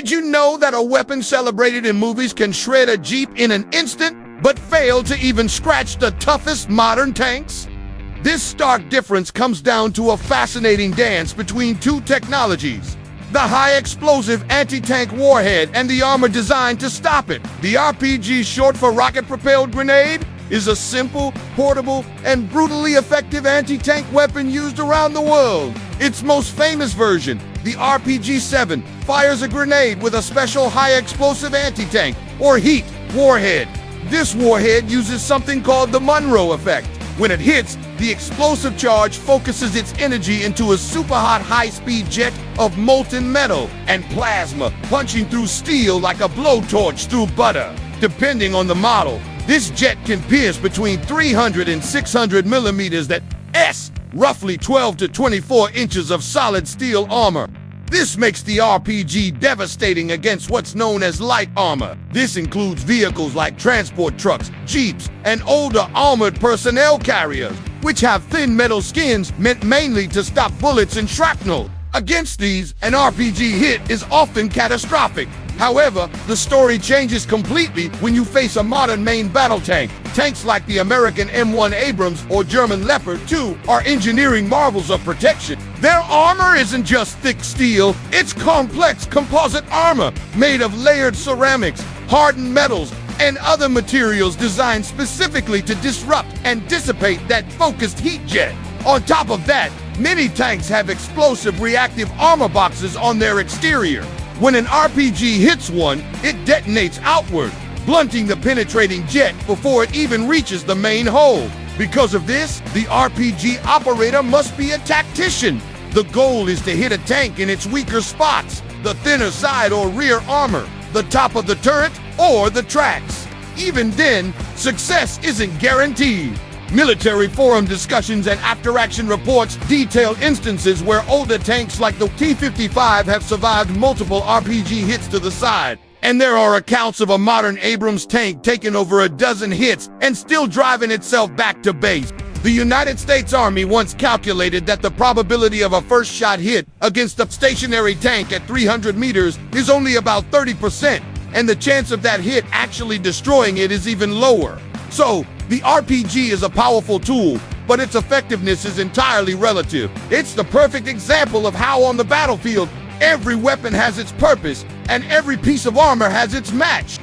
Did you know that a weapon celebrated in movies can shred a Jeep in an instant, but fail to even scratch the toughest modern tanks? This stark difference comes down to a fascinating dance between two technologies: the high-explosive anti-tank Warhead and the armor designed to stop it. The RPG, short for rocket-propelled grenade, is a simple, portable, and brutally effective anti-tank weapon used around the world. Its most famous version, the RPG-7, fires a grenade with a special high-explosive anti-tank, or heat, warhead. This warhead uses something called the Munroe Effect. When it hits, the explosive charge focuses its energy into a super-hot high-speed jet of molten metal and plasma, punching through steel like a blowtorch through butter. Depending on the model, this jet can pierce between 300 and 600 millimeters, that's roughly 12 to 24 inches of solid steel armor. This makes the RPG devastating against what's known as light armor. This includes vehicles like transport trucks, jeeps, and older armored personnel carriers, which have thin metal skins meant mainly to stop bullets and shrapnel. Against these, an RPG hit is often catastrophic. However, the story changes completely when you face a modern main battle tank. Tanks like the American M1 Abrams or German Leopard 2 are engineering marvels of protection. Their armor isn't just thick steel, it's complex composite armor made of layered ceramics, hardened metals, and other materials designed specifically to disrupt and dissipate that focused heat jet. On top of that, many tanks have explosive reactive armor boxes on their exterior. When an RPG hits one, it detonates outward, blunting the penetrating jet before it even reaches the main hull. Because of this, the RPG operator must be a tactician. The goal is to hit a tank in its weaker spots, the thinner side or rear armor, the top of the turret, or the tracks. Even then, success isn't guaranteed. Military forum discussions and after-action reports detail instances where older tanks like the T-55 have survived multiple RPG hits to the side. And there are accounts of a modern Abrams tank taking over a dozen hits and still driving itself back to base. The United States Army once calculated that the probability of a first-shot hit against a stationary tank at 300 meters is only about 30%, and the chance of that hit actually destroying it is even lower. So, the RPG is a powerful tool, but its effectiveness is entirely relative. It's the perfect example of how on the battlefield, every weapon has its purpose, and every piece of armor has its match.